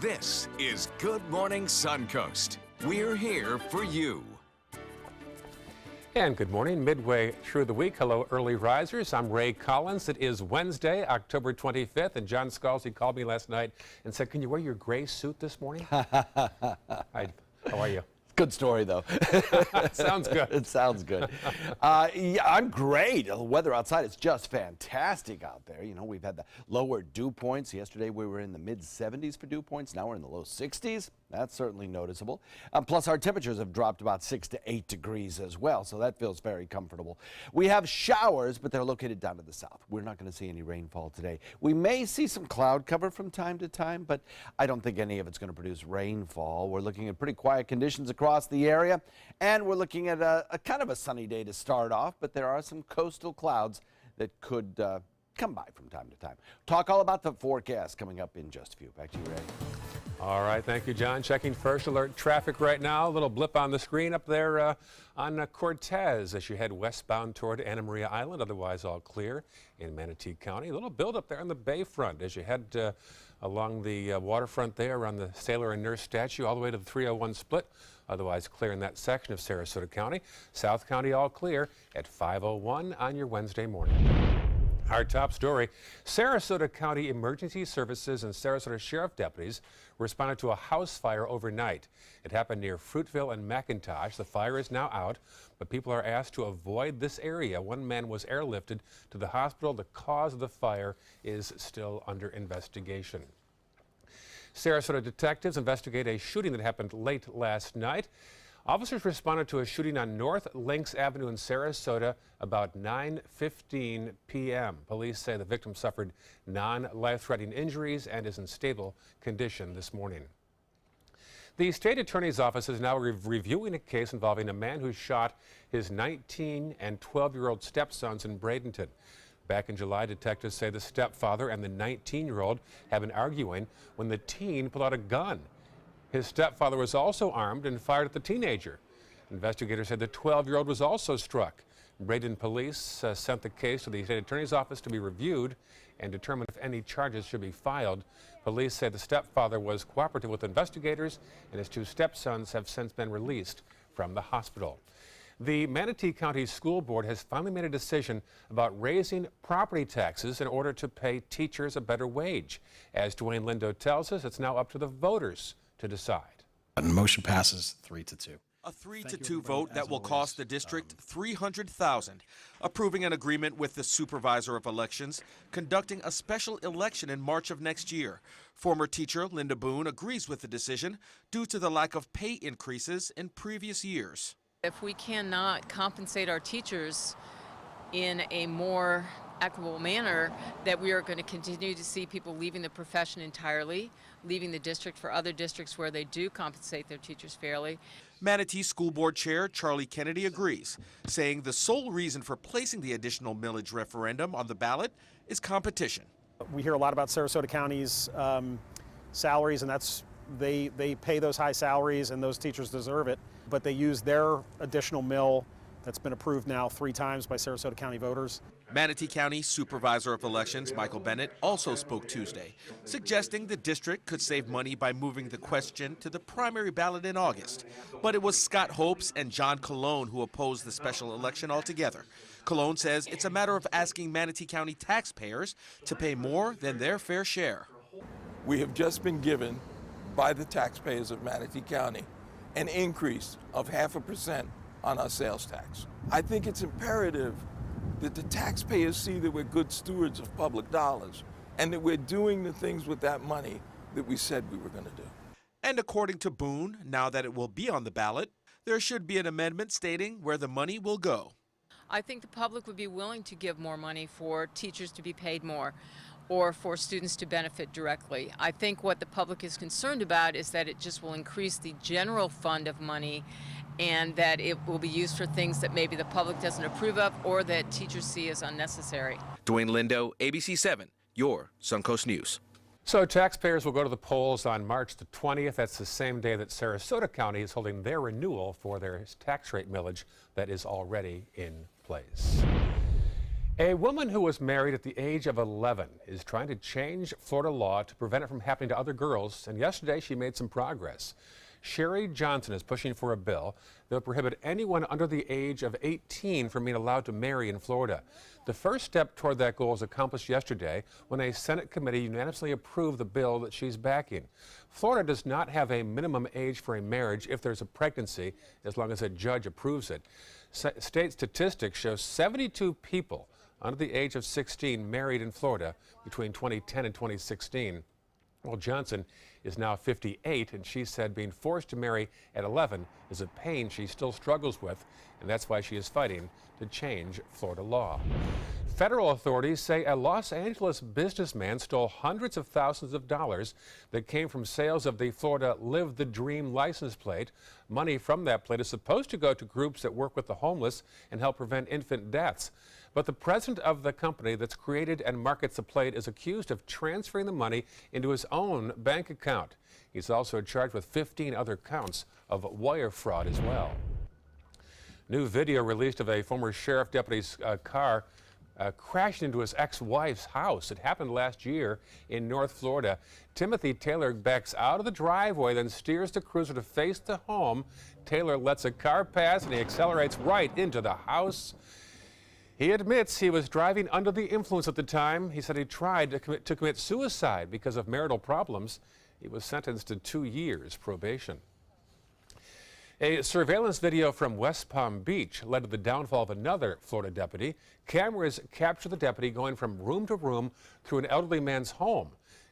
This is Good Morning Suncoast. We're here for you. And good morning, midway through the week. Hello, early risers. I'm Ray Collins. It is Wednesday, October 25th, and John Scalzi called me last night and said, "Can you wear your gray suit this morning?" How are you? Good story, though. Sounds good. It sounds good. Yeah, I'm great. The weather outside is just fantastic out there. You know, we've had the lower dew points. Yesterday we were in the mid-70s for dew points. Now we're in the low 60s. That's certainly noticeable. Plus, our temperatures have dropped about 6 to 8 degrees as well, so that feels very comfortable. We have showers, but they're located down to the south. We're not going to see any rainfall today. We may see some cloud cover from time to time, but I don't think any of it's going to produce rainfall. We're looking at pretty quiet conditions across the area, and we're looking at a kind of a sunny day to start off, but there are some coastal clouds that could come by from time to time. Talk all about the forecast coming up in just a few. Back to you, Ray. All right, thank you, John. Checking first alert traffic right now. A little blip on the screen up there on Cortez as you head westbound toward Anna Maria Island. Otherwise, all clear in Manatee County. A little build up there on the bayfront as you head along the waterfront there around the Sailor and Nurse statue all the way to the 301 split. Otherwise, clear in that section of Sarasota County. South County all clear at 5:01 on your Wednesday morning. Our top story, Sarasota County Emergency Services and Sarasota Sheriff deputies responded to a house fire overnight. It happened near Fruitville and McIntosh. The fire is now out, but people are asked to avoid this area. One man was airlifted to the hospital. The cause of the fire is still under investigation. Sarasota detectives investigate a shooting that happened late last night. Officers responded to a shooting on North Lynx Avenue in Sarasota about 9:15 p.m. Police say the victim suffered non-life-threatening injuries and is in stable condition this morning. The state attorney's office is now reviewing a case involving a man who shot his 19 and 12-year-old stepsons in Bradenton. Back in July, detectives say the stepfather and the 19-year-old have been arguing when the teen pulled out a gun. His stepfather was also armed and fired at the teenager. Investigators said the 12-year-old was also struck. Braden police sent the case to the state attorney's office to be reviewed and determine if any charges should be filed. Police say the stepfather was cooperative with investigators and his two stepsons have since been released from the hospital. The Manatee County School Board has finally made a decision about raising property taxes in order to pay teachers a better wage. As Dwayne Lindo tells us, it's now up to the voters to decide. And motion passes 3-2. A 3-2 vote that will cost the district $300,000, approving an agreement with the supervisor of elections, conducting a special election in March of next year. Former teacher Linda Boone agrees with the decision due to the lack of pay increases in previous years. If we cannot compensate our teachers in a more equitable manner, that we are going to continue to see people leaving the profession entirely, leaving the district for other districts where they do compensate their teachers fairly. Manatee School Board Chair Charlie Kennedy agrees, saying the sole reason for placing the additional millage referendum on the ballot is competition. We hear a lot about Sarasota County's salaries, and they pay those high salaries, and those teachers deserve it, but they use their additional mill that's been approved now 3 times by Sarasota County voters. Manatee County Supervisor of Elections Michael Bennett also spoke Tuesday, suggesting the district could save money by moving the question to the primary ballot in August. But it was Scott Hopes and John Colon who opposed the special election altogether. Colon says it's a matter of asking Manatee County taxpayers to pay more than their fair share. We have just been given by the taxpayers of Manatee County an increase of 0.5% on our sales tax. I think it's imperative that the taxpayers see that we're good stewards of public dollars and that we're doing the things with that money that we said we were going to do. And according to Boone, now that it will be on the ballot, there should be an amendment stating where the money will go. I think the public would be willing to give more money for teachers to be paid more or for students to benefit directly. I think what the public is concerned about is that it just will increase the general fund of money and that it will be used for things that maybe the public doesn't approve of or that teachers see as unnecessary. Dwayne Lindo, ABC 7, your Suncoast News. So taxpayers will go to the polls on March the 20th. That's the same day that Sarasota County is holding their renewal for their tax rate millage that is already in place. A woman who was married at the age of 11 is trying to change Florida law to prevent it from happening to other girls, and yesterday she made some progress. Sherry Johnson is pushing for a bill that will prohibit anyone under the age of 18 from being allowed to marry in Florida. The first step toward that goal was accomplished yesterday when a Senate committee unanimously approved the bill that she's backing. Florida does not have a minimum age for a marriage if there's a pregnancy, as long as a judge approves it. State statistics show 72 people under the age of 16 married in Florida between 2010 and 2016. Well, Johnson is now 58, and she said being forced to marry at 11 is a pain she still struggles with, and that's why she is fighting to change Florida law. Federal authorities say a Los Angeles businessman stole hundreds of thousands of dollars that came from sales of the Florida Live the Dream license plate. Money from that plate is supposed to go to groups that work with the homeless and help prevent infant deaths. But the president of the company that's created and markets the plate is accused of transferring the money into his own bank account. He's also charged with 15 other counts of wire fraud as well. New video released of a former sheriff deputy's car crashed into his ex-wife's house. It happened last year in North Florida. Timothy Taylor backs out of the driveway, then steers the cruiser to face the home. Taylor lets a car pass and he accelerates right into the house. He admits he was driving under the influence at the time. He said he tried to commit suicide because of marital problems. He was sentenced to 2 years probation. A surveillance video from West Palm Beach led to the downfall of another Florida deputy. Cameras captured the deputy going from room to room through an elderly man's home.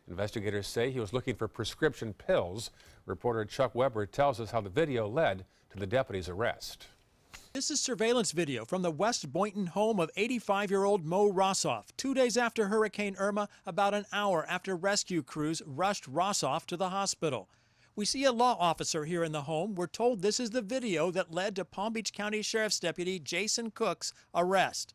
Investigators say he was looking for prescription pills. Reporter Chuck Weber tells us how the video led to the deputy's arrest. This is surveillance video from the West Boynton home of 85-year-old Mo Rossoff. 2 days after Hurricane Irma, about an hour after rescue crews rushed Rossoff to the hospital. We see a law officer here in the home. We're told this is the video that led to Palm Beach County Sheriff's Deputy Jason Cook's arrest.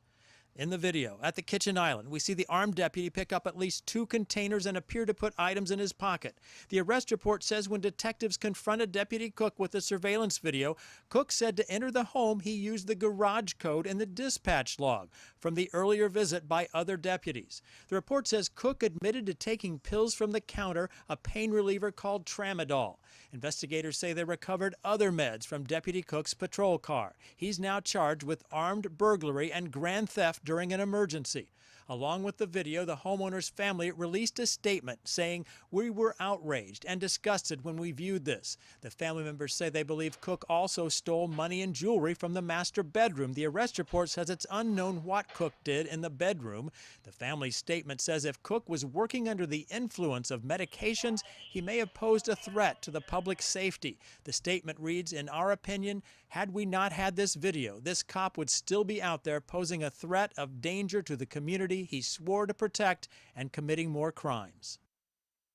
In the video, at the kitchen island, we see the armed deputy pick up at least 2 containers and appear to put items in his pocket. The arrest report says when detectives confronted Deputy Cook with the surveillance video, Cook said to enter the home he used the garage code in the dispatch log from the earlier visit by other deputies. The report says Cook admitted to taking pills from the counter, a pain reliever called Tramadol. Investigators say they recovered other meds from Deputy Cook's patrol car. He's now charged with armed burglary and grand theft during an emergency. Along with the video, the homeowner's family released a statement saying, "We were outraged and disgusted when we viewed this." The family members say they believe Cook also stole money and jewelry from the master bedroom. The arrest report says it's unknown what Cook did in the bedroom. The family's statement says if Cook was working under the influence of medications, he may have posed a threat to the public safety. The statement reads, "In our opinion, had we not had this video, this cop would still be out there posing a threat of danger to the community he swore to protect and committing more crimes."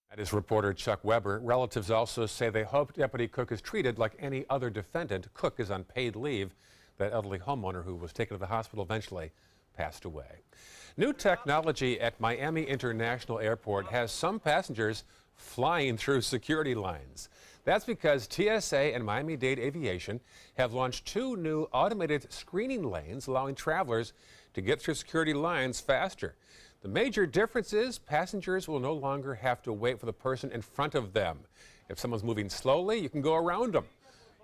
That is reporter Chuck Weber. Relatives also say they hope Deputy Cook is treated like any other defendant. Cook is on paid leave. That elderly homeowner who was taken to the hospital eventually passed away. New technology at Miami International Airport has some passengers flying through security lines. That's because TSA and Miami-Dade Aviation have launched 2 new automated screening lanes, allowing travelers to get through security lines faster. The major difference is passengers will no longer have to wait for the person in front of them. If someone's moving slowly, you can go around them.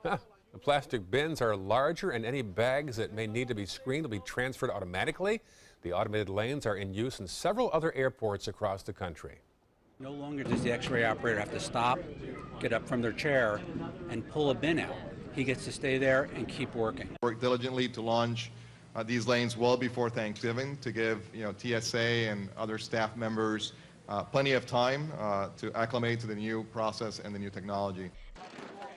The plastic bins are larger, and any bags that may need to be screened will be transferred automatically. The automated lanes are in use in several other airports across the country. No longer does the X-ray operator have to stop, get up from their chair, and pull a bin out. He gets to stay there and keep working. Work diligently to launch these lanes well before Thanksgiving to give TSA and other staff members plenty of time to acclimate to the new process and the new technology.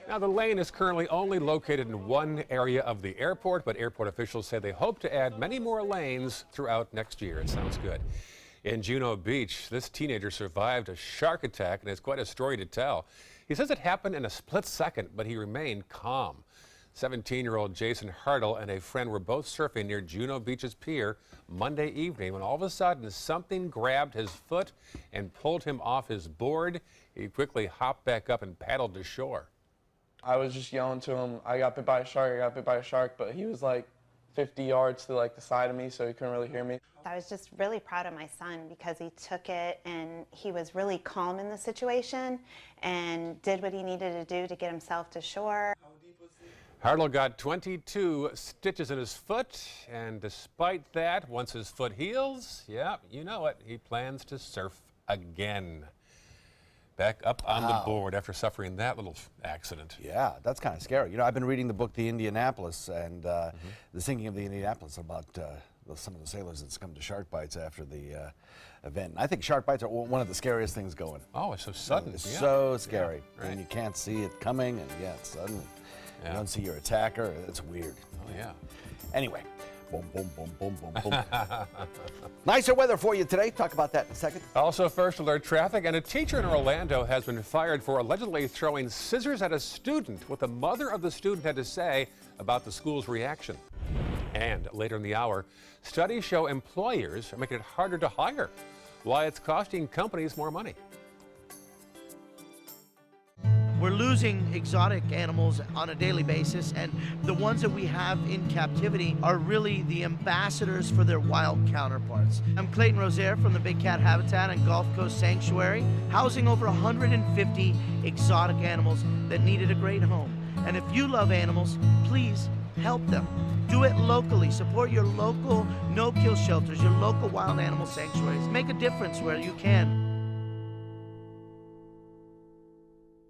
Now, the lane is currently only located in one area of the airport, but airport officials say they hope to add many more lanes throughout next year. It sounds good. In Juno Beach, this teenager survived a shark attack and has quite a story to tell. He says it happened in a split second, but he remained calm. 17-year-old Jason Hartle and a friend were both surfing near Juno Beach's pier Monday evening when all of a sudden something grabbed his foot and pulled him off his board. He quickly hopped back up and paddled to shore. I was just yelling to him, "I got bit by a shark, I got bit by a shark," but he was like, 50 yards to like the side of me, so he couldn't really hear me. I was just really proud of my son because he took it and he was really calm in the situation and did what he needed to do to get himself to shore. Hartle got 22 stitches in his foot, and despite that, once his foot heals, yeah, you know it, he plans to surf again. Back up on the board after suffering that little accident. Yeah, that's kind of scary. You know, I've been reading the book The Indianapolis, and the sinking of the Indianapolis about some of the sailors that succumbed to shark bites after the event. I think shark bites are one of the scariest things going. Oh, it's so sudden. It's yeah. so scary. Yeah, right. And you can't see it coming, and yeah, it's sudden. Yeah. You don't see your attacker. It's weird. Oh, yeah. Anyway. Boom, boom, boom, boom, boom, boom. Nicer weather for you today. Talk about that in a second. Also, first alert traffic, and a teacher in Orlando has been fired for allegedly throwing scissors at a student. What the mother of the student had to say about the school's reaction. And later in the hour, studies show employers are making it harder to hire. Why it's costing companies more money. We're losing exotic animals on a daily basis, and the ones that we have in captivity are really the ambassadors for their wild counterparts. I'm Clayton Rozier from the Big Cat Habitat and Gulf Coast Sanctuary, housing over 150 exotic animals that needed a great home. And if you love animals, please help them. Do it locally. Support your local no-kill shelters, your local wild animal sanctuaries. Make a difference where you can.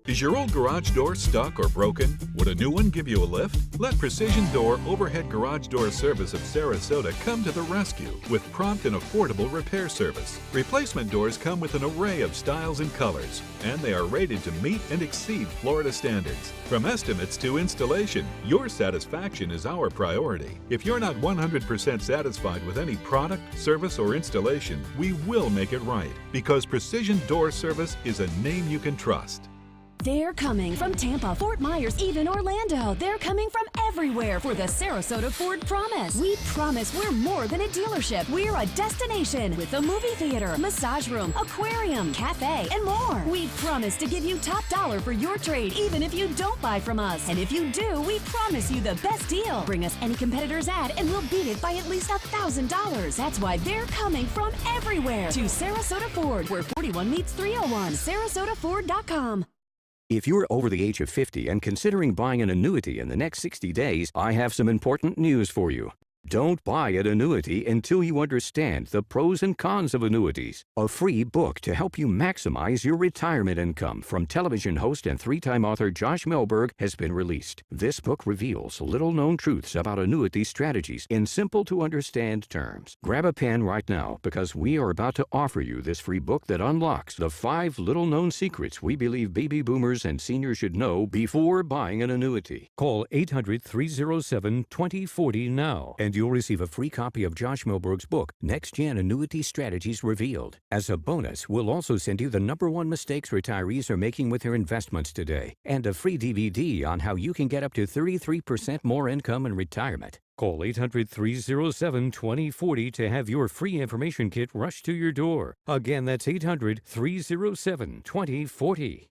Is your old garage door stuck or broken? Would a new one give you a lift? Let Precision Door Overhead Garage Door Service of Sarasota come to the rescue with prompt and affordable repair service. Replacement doors come with an array of styles and colors, and they are rated to meet and exceed Florida standards. From estimates to installation, your satisfaction is our priority. If you're not 100% satisfied with any product, service, or installation, we will make it right, because Precision Door Service is a name you can trust. They're coming from Tampa, Fort Myers, even Orlando. They're coming from everywhere for the Sarasota Ford Promise. We promise we're more than a dealership. We're a destination with a movie theater, massage room, aquarium, cafe, and more. We promise to give you top dollar for your trade, even if you don't buy from us. And if you do, we promise you the best deal. Bring us any competitor's ad and we'll beat it by at least $1,000. That's why they're coming from everywhere to Sarasota Ford, where 41 meets 301. SarasotaFord.com. If you're over the age of 50 and considering buying an annuity in the next 60 days, I have some important news for you. Don't buy an annuity until you understand the pros and cons of annuities. A free book to help you maximize your retirement income from television host and three-time author Josh Melberg has been released. This book reveals little-known truths about annuity strategies in simple-to-understand terms. Grab a pen right now because we are about to offer you this free book that unlocks the 5 little-known secrets we believe baby boomers and seniors should know before buying an annuity. Call 800-307-2040 now and you'll receive a free copy of Josh Melberg's book, Next Gen Annuity Strategies Revealed. As a bonus, we'll also send you the #1 mistakes retirees are making with their investments today, and a free DVD on how you can get up to 33% more income in retirement. Call 800-307-2040 to have your free information kit rushed to your door. Again, that's 800-307-2040.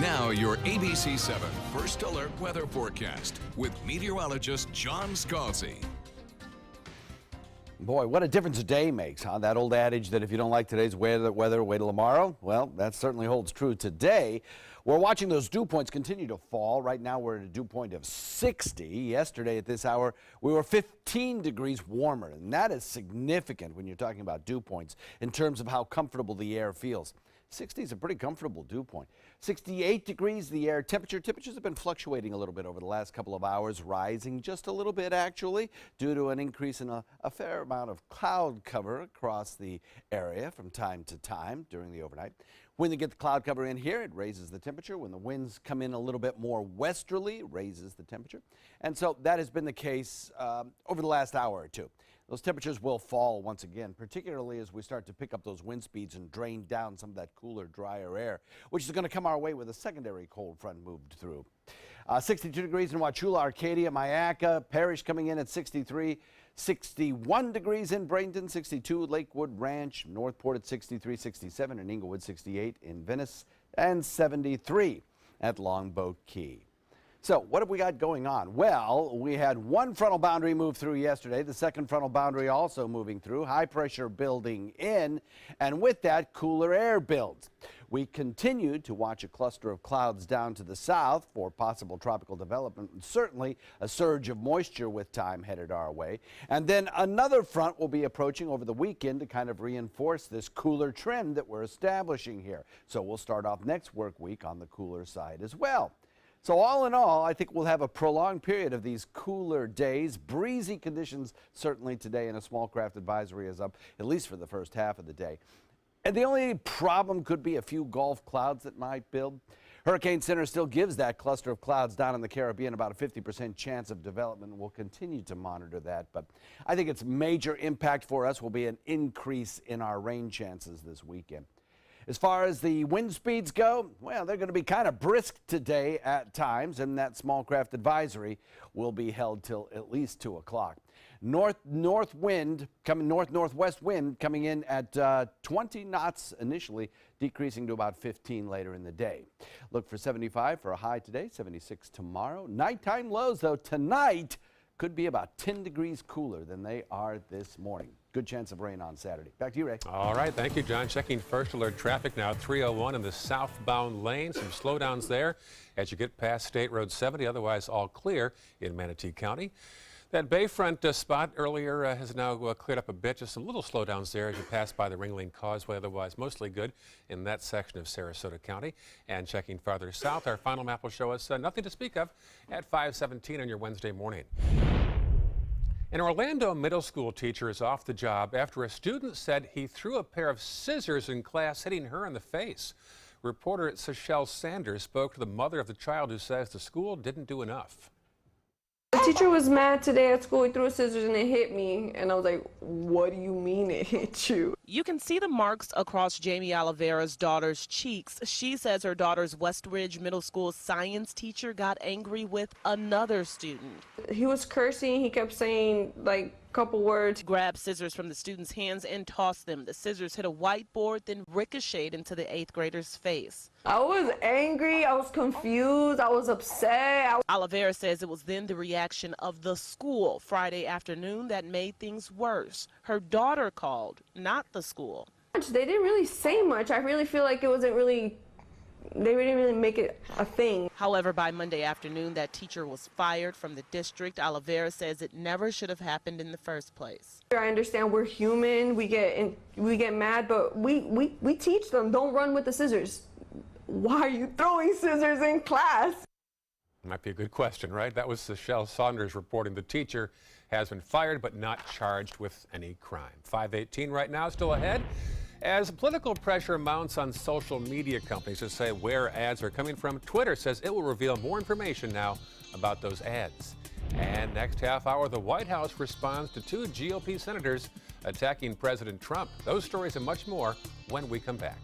Now your ABC 7 First Alert Weather Forecast with meteorologist John Scalzi. Boy, what a difference a day makes, huh? That old adage that if you don't like today's weather, wait till tomorrow. Well, that certainly holds true today. We're watching those dew points continue to fall. Right now we're at a dew point of 60. Yesterday at this hour we were 15 degrees warmer, and that is significant when you're talking about dew points in terms of how comfortable the air feels. 60 is a pretty comfortable dew point. 68 degrees the air temperature. Temperatures have been fluctuating a little bit over the last couple of hours, rising just a little bit actually due to an increase in a fair amount of cloud cover across the area from time to time during the overnight. When they get the cloud cover in here, it raises the temperature. When the winds come in a little bit more westerly, it raises the temperature. And so that has been the case over the last hour or two. Those temperatures will fall once again, particularly as we start to pick up those wind speeds and drain down some of that cooler, drier air, which is going to come our way with a secondary cold front moved through. 62 degrees in Wauchula, Arcadia, Mayaca, Parrish coming in at 63. 61 degrees in Bradenton, 62 Lakewood Ranch, Northport at 63, 67 in Inglewood, 68 in Venice, and 73 at Longboat Key. So what have we got going on? Well, we had one frontal boundary move through yesterday. The second frontal boundary also moving through. High pressure building in, and with that, cooler air builds. We continued to watch a cluster of clouds down to the south for possible tropical development, and certainly a surge of moisture with time headed our way. And then another front will be approaching over the weekend to kind of reinforce this cooler trend that we're establishing here. So we'll start off next work week on the cooler side as well. So all in all, I think we'll have a prolonged period of these cooler days. Breezy conditions certainly today, and a small craft advisory is up, at least for the first half of the day. And the only problem could be a few Gulf clouds that might build. Hurricane Center still gives that cluster of clouds down in the Caribbean about a 50% chance of development. We'll continue to monitor that, but I think its major impact for us will be an increase in our rain chances this weekend. As far as the wind speeds go, well, they're going to be kind of brisk today at times, and that small craft advisory will be held till at least 2 o'clock. Northwest wind coming in at 20 knots initially, decreasing to about 15 later in the day. Look for 75 for a high today, 76 tomorrow. Nighttime lows, though, tonight could be about 10 degrees cooler than they are this morning. Good chance of rain on Saturday. Back to you, Ray. All right, thank you, John. Checking first alert traffic now, 301 in the southbound lane. Some slowdowns there as you get past State Road 70. Otherwise, all clear in Manatee County. That Bayfront spot earlier has now cleared up a bit. Just some little slowdowns there as you pass by the Ringling Causeway. Otherwise, mostly good in that section of Sarasota County. And checking farther south, our final map will show us nothing to speak of at 5:17 on your Wednesday morning. An Orlando middle school teacher is off the job after a student said he threw a pair of scissors in class, hitting her in the face. Reporter Seychelle Sanders spoke to the mother of the child, who says the school didn't do enough. The teacher was mad today at school. He threw scissors and it hit me. And I was like, what do you mean it hit you? You can see the marks across Jamie Oliveira's daughter's cheeks. She says her daughter's Westridge Middle School science teacher got angry with another student. He was cursing. He kept saying like a couple words. Grabbed scissors from the student's hands and tossed them. The scissors hit a whiteboard, then ricocheted into the 8th grader's face. I was angry. I was confused. I was upset. Oliveira says it was then the reaction of the school Friday afternoon that made things worse. Her daughter called, not the school. They didn't really say much. I really feel like it wasn't really, they didn't really make it a thing. However, by Monday afternoon, that teacher was fired from the district. Oliveira says it never should have happened in the first place. I understand we're human. We get mad, but we teach them, don't run with the scissors. Why are you throwing scissors in class? Might be a good question, right? That was Seychelle Saunders reporting the teacher has been fired but not charged with any crime. 5:18 right now, still ahead. As political pressure mounts on social media companies to say where ads are coming from, Twitter says it will reveal more information now about those ads. And next half hour, the White House responds to 2 GOP senators attacking President Trump. Those stories and much more when we come back.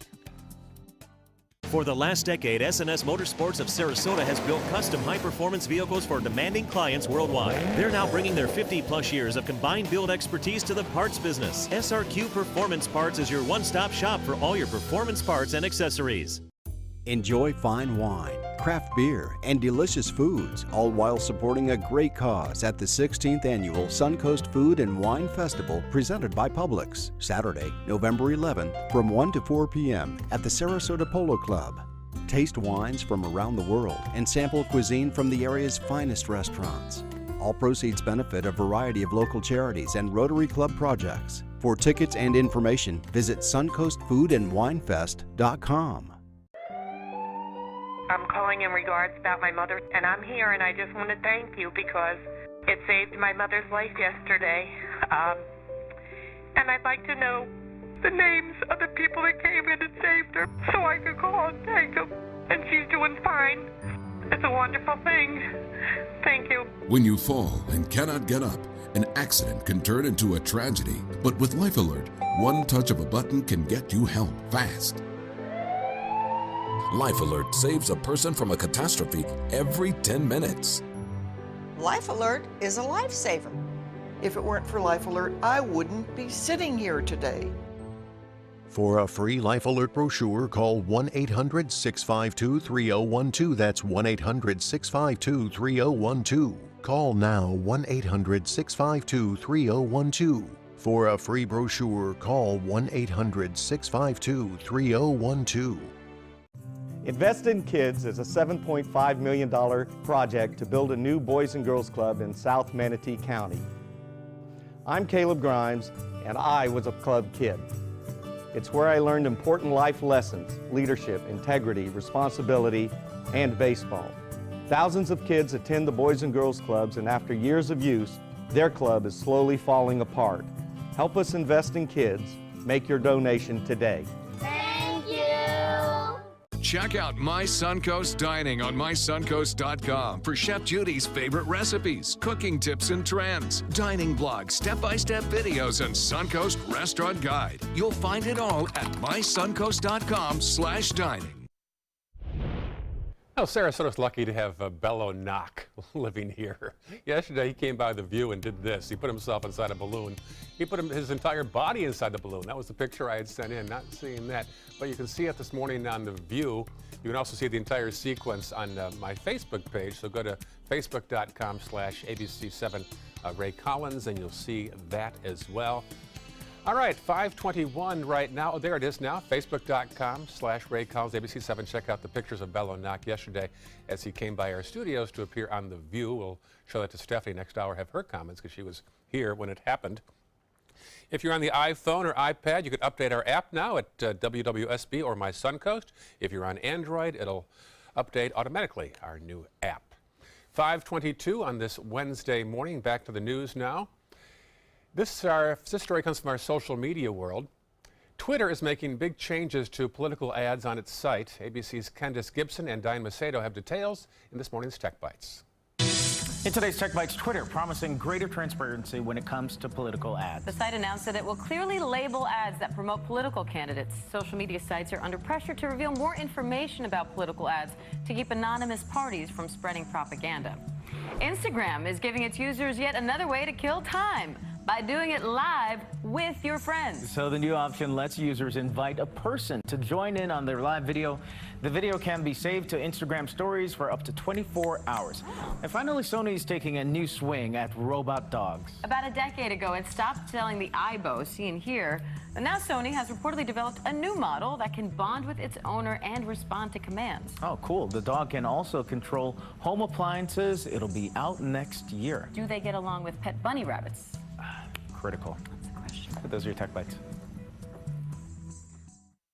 For the last decade, S&S Motorsports of Sarasota has built custom high-performance vehicles for demanding clients worldwide. They're now bringing their 50-plus years of combined build expertise to the parts business. SRQ Performance Parts is your one-stop shop for all your performance parts and accessories. Enjoy fine wine, craft beer, and delicious foods, all while supporting a great cause at the 16th Annual Suncoast Food and Wine Festival presented by Publix, Saturday, November 11th from 1 to 4 p.m. at the Sarasota Polo Club. Taste wines from around the world and sample cuisine from the area's finest restaurants. All proceeds benefit a variety of local charities and Rotary Club projects. For tickets and information, visit suncoastfoodandwinefest.com. I'm calling in regards about my mother, and I'm here, and I just want to thank you because it saved my mother's life yesterday. And I'd like to know the names of the people that came in and saved her so I could call and thank them. And she's doing fine. It's a wonderful thing. Thank you. When you fall and cannot get up, an accident can turn into a tragedy. But with Life Alert, one touch of a button can get you help fast. Life Alert saves a person from a catastrophe every 10 minutes. Life Alert is a lifesaver. If it weren't for Life Alert, I wouldn't be sitting here today. For a free Life Alert brochure, call 1-800-652-3012. That's 1-800-652-3012. Call now 1-800-652-3012. For a free brochure, call 1-800-652-3012. Invest in Kids is a $7.5 million project to build a new Boys and Girls Club in South Manatee County. I'm Caleb Grimes, and I was a club kid. It's where I learned important life lessons, leadership, integrity, responsibility, and baseball. Thousands of kids attend the Boys and Girls Clubs, and after years of use, their club is slowly falling apart. Help us invest in kids. Make your donation today. Thank you. Check out My Suncoast Dining on mysuncoast.com for Chef Judy's favorite recipes, cooking tips and trends, dining blogs, step-by-step videos, and Suncoast Restaurant Guide. You'll find it all at mysuncoast.com/dining. Well, Sarasota's lucky to have Bello Knock living here. Yesterday, he came by the View and did this. He put himself inside a balloon. He put his entire body inside the balloon. That was the picture I had sent in, not seeing that. But you can see it this morning on the View. You can also see the entire sequence on my Facebook page. So go to facebook.com/ABC7 Ray Collins, and you'll see that as well. All right, 5:21 right now. Oh, there it is now, facebook.com/Ray Collins, ABC7. Check out the pictures of Bello Knock yesterday as he came by our studios to appear on The View. We'll show that to Stephanie next hour, have her comments, because she was here when it happened. If you're on the iPhone or iPad, you can update our app now at WWSB or My Suncoast. If you're on Android, it'll update automatically, our new app. 5:22 on this Wednesday morning. Back to the news now. This story comes from our social media world. Twitter is making big changes to political ads on its site. ABC's Candace Gibson and Diane Macedo have details in this morning's Tech Bites. In today's Tech Bites, Twitter promising greater transparency when it comes to political ads. The site announced that it will clearly label ads that promote political candidates. Social media sites are under pressure to reveal more information about political ads to keep anonymous parties from spreading propaganda. Instagram is giving its users yet another way to kill time by doing it live with your friends. So the new option lets users invite a person to join in on their live video. The video can be saved to Instagram stories for up to 24 hours. And finally, Sony's taking a new swing at robot dogs. About a decade ago, it stopped selling the Aibo seen here, but now Sony has reportedly developed a new model that can bond with its owner and respond to commands. Oh, cool. The dog can also control home appliances. It'll be out next year. Do they get along with pet bunny rabbits? Critical. That's the question. But those are your Tech Bites.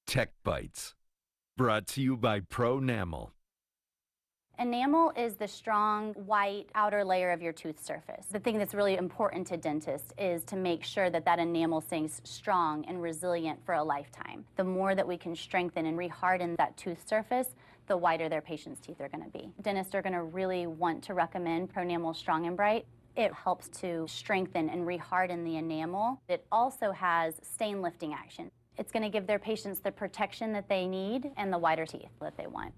Tech Bites, brought to you by Pronamel. Enamel is the strong white outer layer of your tooth surface. The thing that's really important to dentists is to make sure that that enamel stays strong and resilient for a lifetime. The more that we can strengthen and reharden that tooth surface, the whiter their patient's teeth are going to be. Dentists are going to really want to recommend Pronamel Strong and Bright. It helps to strengthen and reharden the enamel. It also has stain lifting action. It's going to give their patients the protection that they need and the whiter teeth that they want.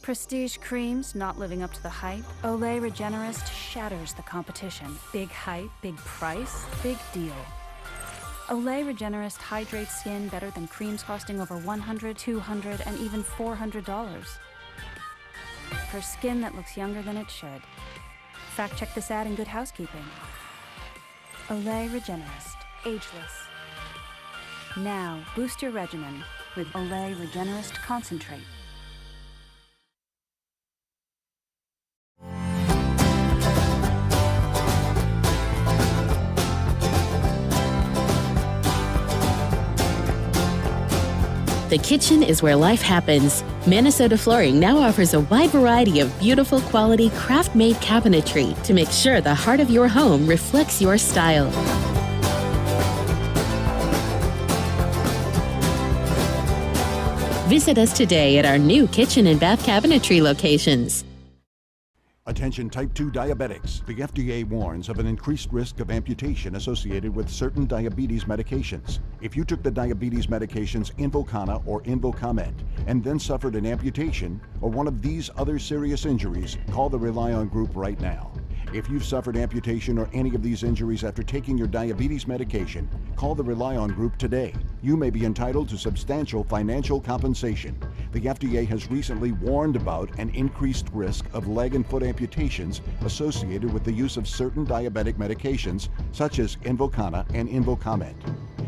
Prestige creams not living up to the hype? Olay Regenerist shatters the competition. Big hype, big price, big deal. Olay Regenerist hydrates skin better than creams costing over $100, $200, and even $400. For skin that looks younger than it should. Fact check this ad in Good Housekeeping. Olay Regenerist, ageless. Now boost your regimen with Olay Regenerist Concentrate. The kitchen is where life happens. Minnesota Flooring now offers a wide variety of beautiful quality craft-made cabinetry to make sure the heart of your home reflects your style. Visit us today at our new kitchen and bath cabinetry locations. Attention type 2 diabetics. The FDA warns of an increased risk of amputation associated with certain diabetes medications. If you took the diabetes medications Invokana or Invokamet and then suffered an amputation or one of these other serious injuries, call the Rely On Group right now. If you've suffered amputation or any of these injuries after taking your diabetes medication, call the Rely On Group today. You may be entitled to substantial financial compensation. The FDA has recently warned about an increased risk of leg and foot amputations associated with the use of certain diabetic medications such as Invokana and Invokamet.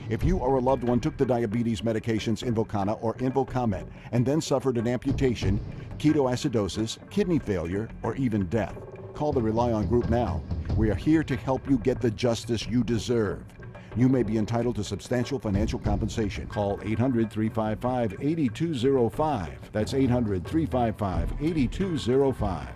If you or a loved one took the diabetes medications Invokana or Invokamet and then suffered an amputation, ketoacidosis, kidney failure, or even death, call the Rely On Group now. We are here to help you get the justice you deserve. You may be entitled to substantial financial compensation. Call 800-355-8205. That's 800-355-8205.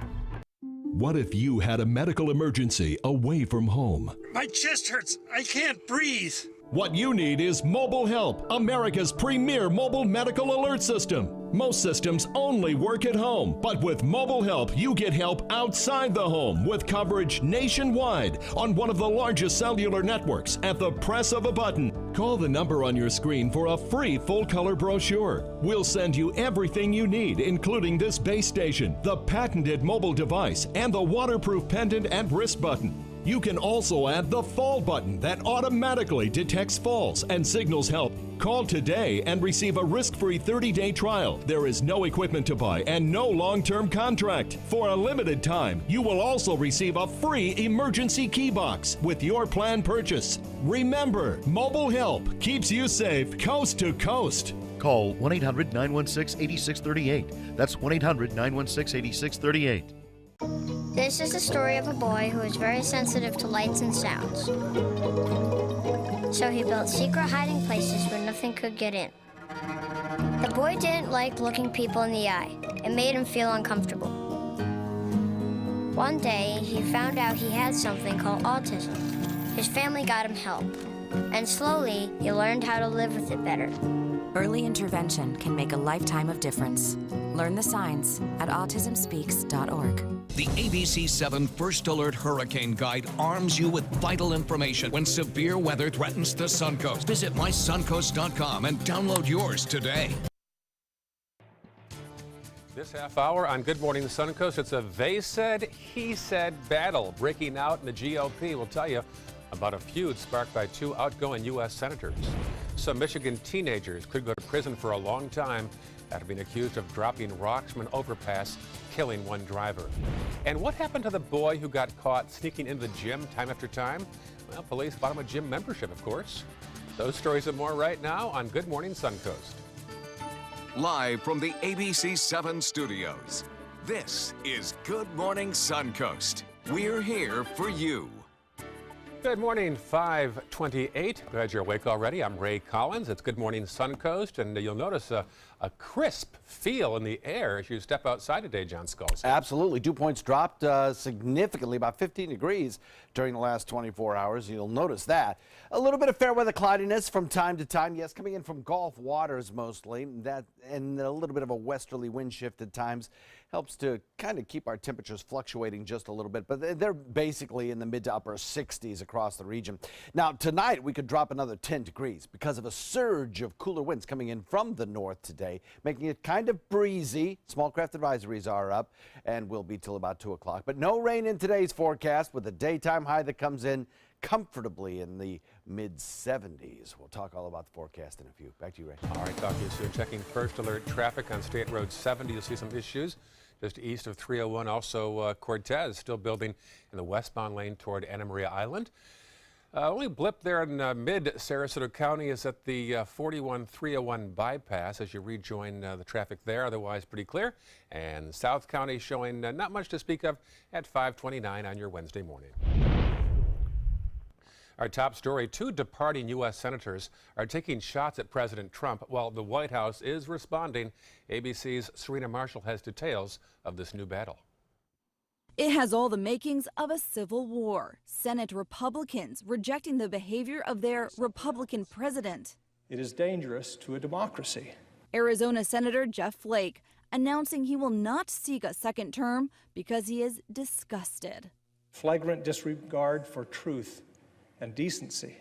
What if you had a medical emergency away from home? My chest hurts. I can't breathe. What you need is Mobile Help, America's premier mobile medical alert system. Most systems only work at home, but with Mobile Help, you get help outside the home with coverage nationwide on one of the largest cellular networks at the press of a button. Call the number on your screen for a free full-color brochure. We'll send you everything you need, including this base station, the patented mobile device, and the waterproof pendant and wrist button. You can also add the fall button that automatically detects falls and signals help. Call today and receive a risk-free 30-day trial. There is no equipment to buy and no long-term contract. For a limited time, you will also receive a free emergency key box with your plan purchase. Remember, Mobile Help keeps you safe coast to coast. Call 1-800-916-8638. That's 1-800-916-8638. This is the story of a boy who is very sensitive to lights and sounds. So he built secret hiding places where nothing could get in. The boy didn't like looking people in the eye. It made him feel uncomfortable. One day, he found out he had something called autism. His family got him help. And slowly, he learned how to live with it better. Early intervention can make a lifetime of difference. Learn the signs at autismspeaks.org. The ABC 7 First Alert Hurricane Guide arms you with vital information when severe weather threatens the Suncoast. Visit mysuncoast.com and download yours today. This half hour on Good Morning Suncoast, it's a they said, he said battle breaking out in the GOP. We'll tell you about a feud sparked by two outgoing U.S. senators. Some Michigan teenagers could go to prison for a long time after being accused of dropping rocks from an overpass, killing one driver. And what happened to the boy who got caught sneaking into the gym time after time? Well, police bought him a gym membership, of course. Those stories and more right now on Good Morning Suncoast. Live from the ABC 7 studios, this is Good Morning Suncoast. We're here for you. Good morning, 5:28. Glad you're awake already. I'm Ray Collins. It's Good Morning Suncoast, and you'll notice a crisp feel in the air as you step outside today, John Skulls. Absolutely. Dew points dropped significantly, about 15 degrees during the last 24 hours. You'll notice that. A little bit of fair weather cloudiness from time to time. Yes, coming in from Gulf waters mostly. That and a little bit of a westerly wind shift at times helps to kind of keep our temperatures fluctuating just a little bit, but they're basically in the mid to upper 60s across the region. Now, tonight we could drop another 10 degrees because of a surge of cooler winds coming in from the north today, making it kind of breezy. Small craft advisories are up and will be till about 2 o'clock, but no rain in today's forecast with a daytime high that comes in comfortably in the mid-70s. We'll talk all about the forecast in a few. Back to you, Ray. All right, talk to you soon. Checking first alert traffic on State Road 70. You'll see some issues just east of 301. Also, Cortez still building in the westbound lane toward Anna Maria Island. Only blip there in mid-Sarasota County is at the 41-301 bypass as you rejoin the traffic there. Otherwise, pretty clear. And South County showing not much to speak of at 5:29 on your Wednesday morning. Our top story, two departing U.S. senators are taking shots at President Trump while the White House is responding. ABC's Serena Marshall has details of this new battle. It has all the makings of a civil war. Senate Republicans rejecting the behavior of their Republican president. It is dangerous to a democracy. Arizona Senator Jeff Flake announcing he will not seek a second term because he is disgusted. Flagrant disregard for truth and decency.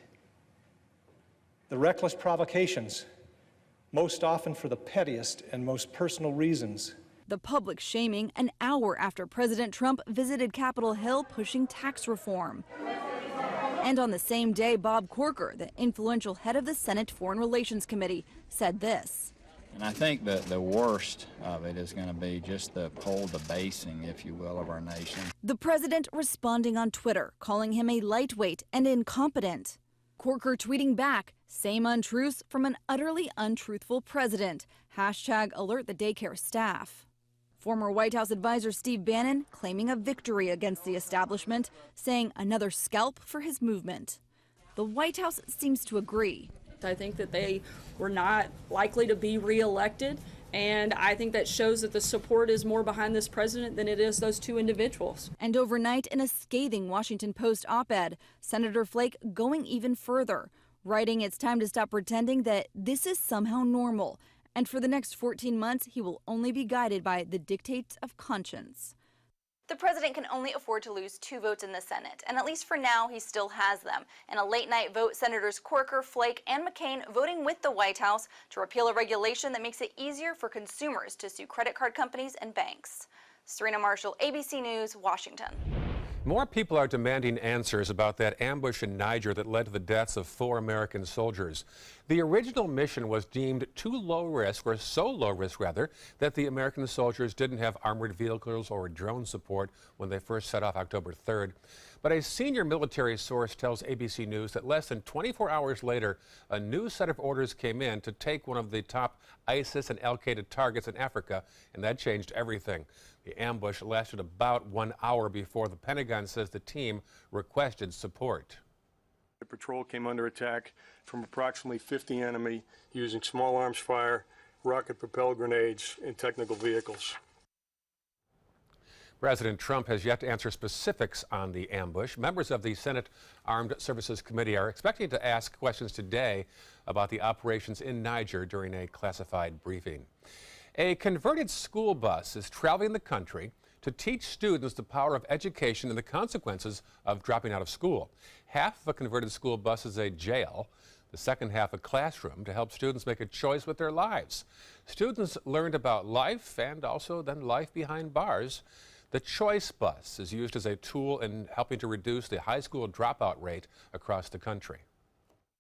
The reckless provocations, most often for the pettiest and most personal reasons. The public shaming an hour after President Trump visited Capitol Hill pushing tax reform. And on the same day, Bob Corker, the influential head of the Senate Foreign Relations Committee, said this. And I think that the worst of it is going to be just the whole debasing, if you will, of our nation. The president responding on Twitter, calling him a lightweight and incompetent. Corker tweeting back, same untruths from an utterly untruthful president. Hashtag alert the daycare staff. Former White House advisor Steve Bannon claiming a victory against the establishment, saying another scalp for his movement. The White House seems to agree. I think that they were not likely to be reelected, and I think that shows that the support is more behind this president than it is those two individuals. And overnight, in a scathing Washington Post op-ed, Senator Flake going even further, writing it's time to stop pretending that this is somehow normal, and for the next 14 months, he will only be guided by the dictates of conscience. The president can only afford to lose 2 votes in the Senate, and at least for now, he still has them. In a late-night vote, Senators Corker, Flake, and McCain voting with the White House to repeal a regulation that makes it easier for consumers to sue credit card companies and banks. Serena Marshall, ABC News, Washington. More people are demanding answers about that ambush in Niger that led to the deaths of 4 American soldiers. The original mission was deemed too low risk, or so low risk rather, that the American soldiers didn't have armored vehicles or drone support when they first set off October 3rd. But a senior military source tells ABC News that less than 24 hours later, a new set of orders came in to take one of the top ISIS and Al-Qaeda targets in Africa, and that changed everything. The ambush lasted about 1 hour before the Pentagon says the team requested support. The patrol came under attack from approximately 50 enemy using small arms fire, rocket-propelled grenades, and technical vehicles. President Trump has yet to answer specifics on the ambush. Members of the Senate Armed Services Committee are expecting to ask questions today about the operations in Niger during a classified briefing. A converted school bus is traveling the country to teach students the power of education and the consequences of dropping out of school. Half of a converted school bus is a jail, the second half a classroom to help students make a choice with their lives. Students learned about life and also then life behind bars. The Choice Bus is used as a tool in helping to reduce the high school dropout rate across the country.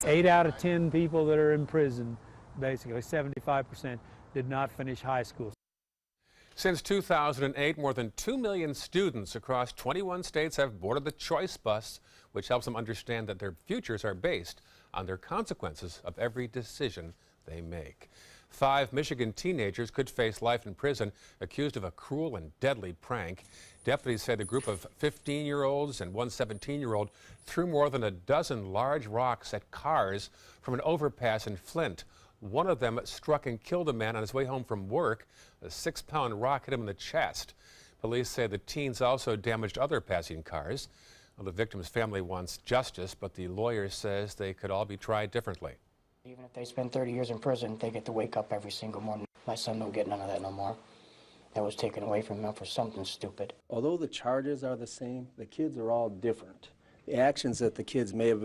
8 out of 10 people that are in prison, basically 75%, did not finish high school. Since 2008, more than 2 million students across 21 states have boarded the Choice Bus, which helps them understand that their futures are based on their consequences of every decision they make. 5 Michigan teenagers could face life in prison accused of a cruel and deadly prank. Deputies say the group of 15-year-olds and one 17-year-old threw more than a dozen large rocks at cars from an overpass in Flint. One of them struck and killed a man on his way home from work. A 6-pound rock hit him in the chest. Police say the teens also damaged other passing cars. Well, the victim's family wants justice, but the lawyer says they could all be tried differently. Even if they spend 30 years in prison, they get to wake up every single morning. My son don't get none of that no more. That was taken away from him for something stupid. Although the charges are the same, the kids are all different. The actions that the kids may have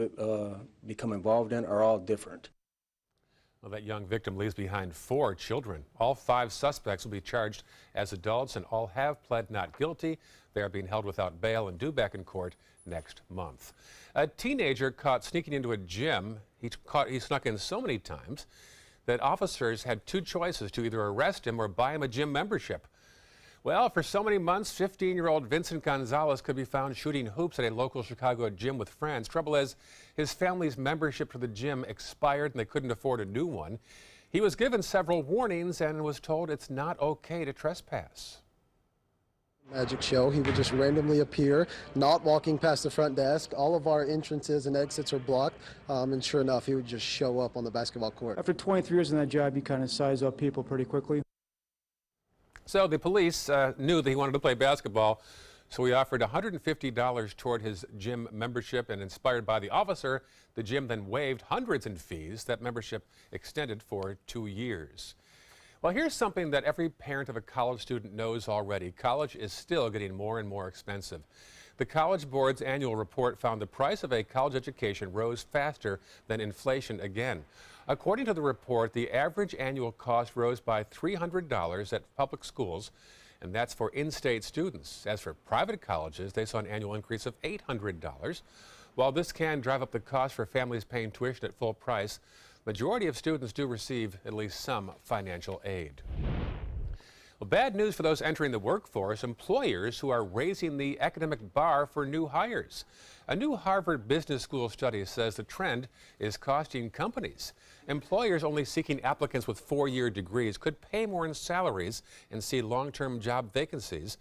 become involved in are all different. Well, that young victim leaves behind 4 children. All 5 suspects will be charged as adults, and all have pled not guilty. They are being held without bail and due back in court next month. A teenager caught sneaking into a gym. He snuck in so many times that officers had 2 choices: to either arrest him or buy him a gym membership. Well, for so many months, 15-year-old Vincent Gonzalez could be found shooting hoops at a local Chicago gym with friends. Trouble is, his family's membership to the gym expired and they couldn't afford a new one. He was given several warnings and was told it's not okay to trespass. Magic show. He would just randomly appear, not walking past the front desk. All of our entrances and exits are blocked, and sure enough, he would just show up on the basketball court. After 23 years in that job, you kind of size up people pretty quickly. So the police knew that he wanted to play basketball, so he offered $150 toward his gym membership, and inspired by the officer, the gym then waived hundreds in fees. That membership extended for 2 years. Well, here's something that every parent of a college student knows already. College is still getting more and more expensive. The College Board's annual report found the price of a college education rose faster than inflation again. According to the report, the average annual cost rose by $300 at public schools, and that's for in-state students. As for private colleges, they saw an annual increase of $800. While this can drive up the cost for families paying tuition at full price, majority of students do receive at least some financial aid. Well, bad news for those entering the workforce, employers who are raising the academic bar for new hires. A new Harvard Business School study says the trend is costing companies. Employers only seeking applicants with four-year degrees could pay more in salaries and see long-term job vacancies.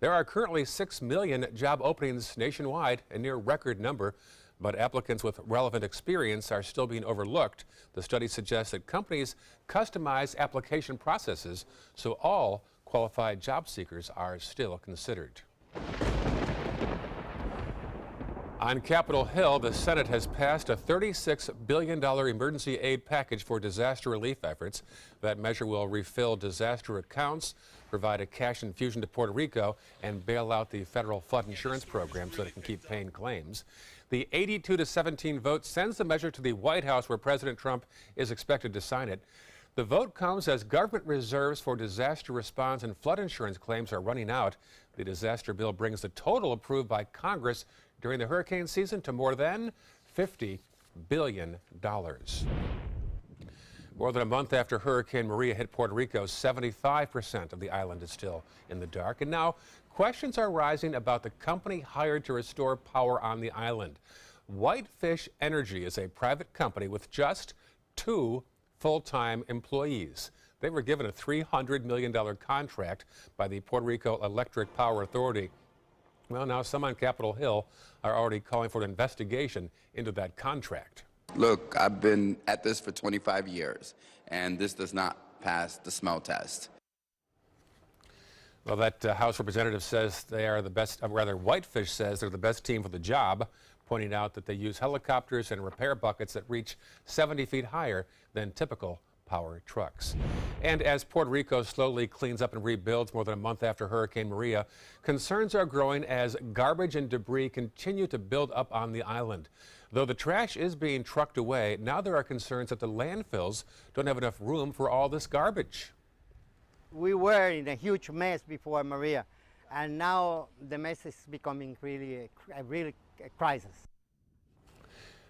There are currently 6 million job openings nationwide, a near record number, but applicants with relevant experience are still being overlooked. The study suggests that companies customize application processes so all qualified job seekers are still considered. On Capitol Hill, the Senate has passed a $36 billion emergency aid package for disaster relief efforts. That measure will refill disaster accounts, provide a cash infusion to Puerto Rico, and bail out the federal flood insurance program so that it can keep paying claims. The 82-17 vote sends the measure to the White House, where President Trump is expected to sign it. The vote comes as government reserves for disaster response and flood insurance claims are running out. The disaster bill brings the total approved by Congress during the hurricane season to more than $50 billion. More than a month after Hurricane Maria hit Puerto Rico, 75% of the island is still in the dark. And now questions are rising about the company hired to restore power on the island. Whitefish Energy is a private company with just 2 full-time employees. They were given a $300 million contract by the Puerto Rico Electric Power Authority. Well, now some on Capitol Hill are already calling for an investigation into that contract. Look, I've been at this for 25 years, and this does not pass the smell test. Well, that House representative says they are the best, rather Whitefish says they're the best team for the job, pointing out that they use helicopters and repair buckets that reach 70 feet higher than typical power trucks. And as Puerto Rico slowly cleans up and rebuilds more than a month after Hurricane Maria, concerns are growing as garbage and debris continue to build up on the island. Though the trash is being trucked away, now there are concerns that the landfills don't have enough room for all this garbage. We were in a huge mess before Maria, and now the mess is becoming really a crisis.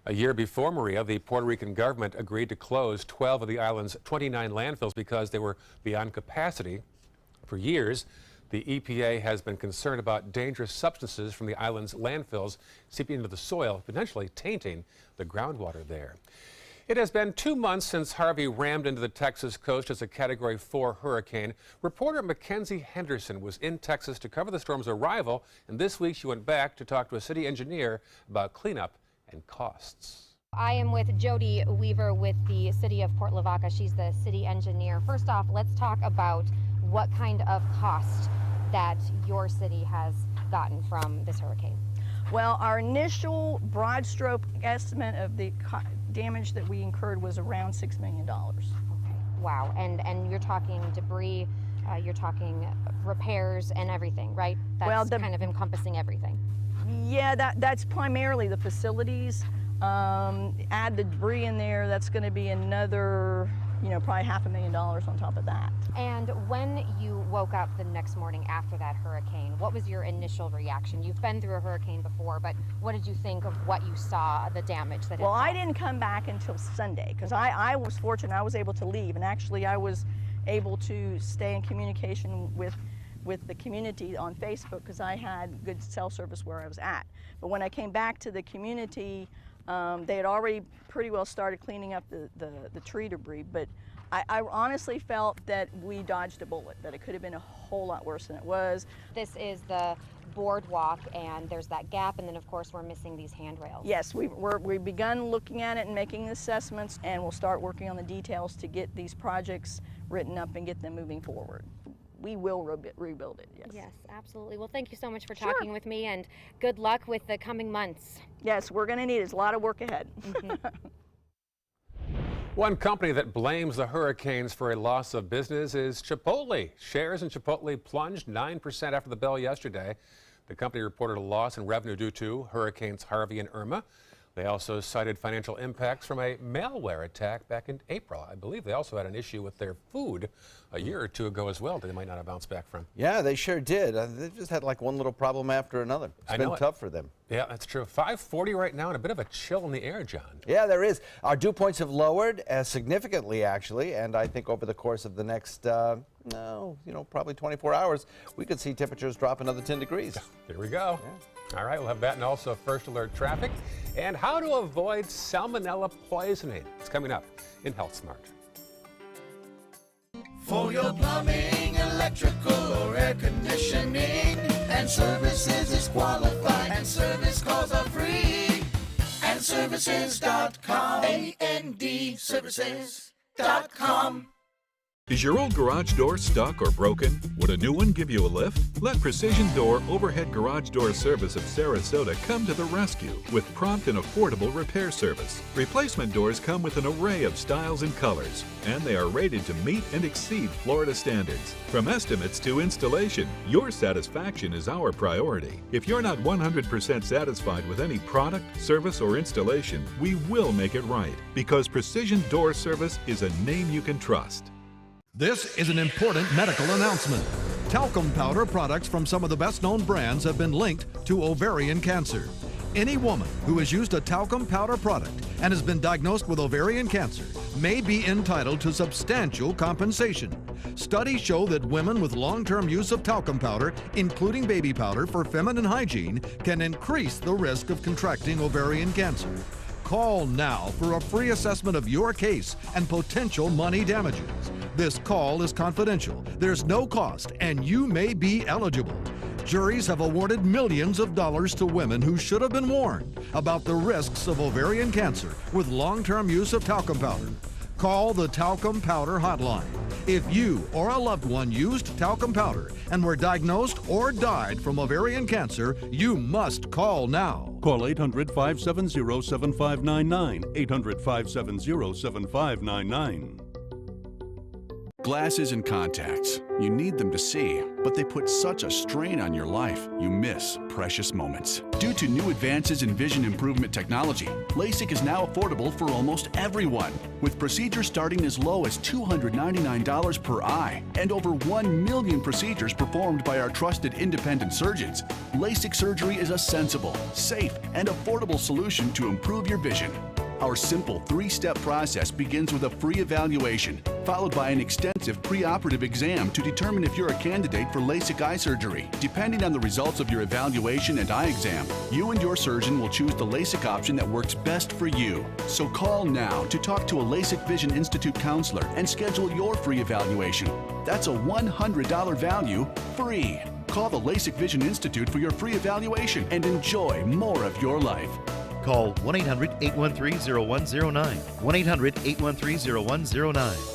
A year before Maria, the Puerto Rican government agreed to close 12 of the island's 29 landfills because they were beyond capacity. For years, the EPA has been concerned about dangerous substances from the island's landfills seeping into the soil, potentially tainting the groundwater there. It has been 2 months since Harvey rammed into the Texas coast as a Category 4 hurricane. Reporter Mackenzie Henderson was in Texas to cover the storm's arrival, and this week she went back to talk to a city engineer about cleanup and costs. I am with Jody Weaver with the city of Port Lavaca. She's the city engineer. First off, let's talk about what kind of cost that your city has gotten from this hurricane. Well, our initial broad stroke estimate of the damage that we incurred was around $6 million. Okay. Wow. And you're talking debris, you're talking repairs and everything, right? That's kind of encompassing everything. Yeah, that's primarily the facilities. Add the debris in there, that's going to be another, probably $500,000 on top of that. And when you woke up the next morning after that hurricane, what was your initial reaction? You've been through a hurricane before, but what did you think of what you saw, the damage that it Well, I didn't come back until Sunday because I was fortunate I was able to leave, and actually I was able to stay in communication with the community on Facebook because I had good cell service where I was at. But when I came back to the community, they had already pretty well started cleaning up the tree debris, but I honestly felt that we dodged a bullet, that it could have been a whole lot worse than it was. This is the boardwalk, and there's that gap, and then of course we're missing these handrails. Yes, we've begun looking at it and making assessments, and we'll start working on the details to get these projects written up and get them moving forward. We will rebuild it, yes. Yes, absolutely. Well, thank you so much for talking with me, and good luck with the coming months. Yes, we're going to need it. There's a lot of work ahead. One company that blames the hurricanes for a loss of business is Chipotle. Shares in Chipotle plunged 9% after the bell yesterday. The company reported a loss in revenue due to Hurricanes Harvey and Irma. They also cited financial impacts from a malware attack back in April. I believe they also had an issue with their food a year or two ago as well that they might not have bounced back from. Yeah, they sure did. They just had like one little problem after another. It's been tough for them. Yeah, that's true. 540 right now and a bit of a chill in the air, John. Yeah, there is. Our dew points have lowered significantly, actually, and I think over the course of the next, probably 24 hours, we could see temperatures drop another 10 degrees. There we go. Yeah. All right, we'll have that and also first alert traffic and how to avoid salmonella poisoning. It's coming up in Health Smart. For your plumbing, electrical, or air conditioning, and services is qualified, and service calls are free. And services.com, A-N-D, services.com. Is your old garage door stuck or broken? Would a new one give you a lift? Let Precision Door Overhead Garage Door Service of Sarasota come to the rescue with prompt and affordable repair service. Replacement doors come with an array of styles and colors, and they are rated to meet and exceed Florida standards. From estimates to installation, your satisfaction is our priority. If you're not 100% satisfied with any product, service, or installation, we will make it right, because Precision Door Service is a name you can trust. This is an important medical announcement. Talcum powder products from some of the best-known brands have been linked to ovarian cancer. Any woman who has used a talcum powder product and has been diagnosed with ovarian cancer may be entitled to substantial compensation. Studies show that women with long-term use of talcum powder, including baby powder for feminine hygiene, can increase the risk of contracting ovarian cancer. Call now for a free assessment of your case and potential money damages. This call is confidential, there's no cost, and you may be eligible. Juries have awarded millions of dollars to women who should have been warned about the risks of ovarian cancer with long-term use of talcum powder. Call the Talcum Powder Hotline. If you or a loved one used talcum powder and were diagnosed or died from ovarian cancer, you must call now. Call 800-570-7599, 800-570-7599. Glasses and contacts. You need them to see, but they put such a strain on your life, you miss precious moments. Due to new advances in vision improvement technology, LASIK is now affordable for almost everyone, with procedures starting as low as $299 per eye and over 1 million procedures performed by our trusted independent surgeons. LASIK surgery is a sensible, safe, and affordable solution to improve your vision. Our simple 3-step process begins with a free evaluation, followed by an extensive preoperative exam to determine if you're a candidate for LASIK eye surgery. Depending on the results of your evaluation and eye exam, you and your surgeon will choose the LASIK option that works best for you. So call now to talk to a LASIK Vision Institute counselor and schedule your free evaluation. That's a $100 value, free. Call the LASIK Vision Institute for your free evaluation and enjoy more of your life. Call 1-800-813-0109. 1-800-813-0109.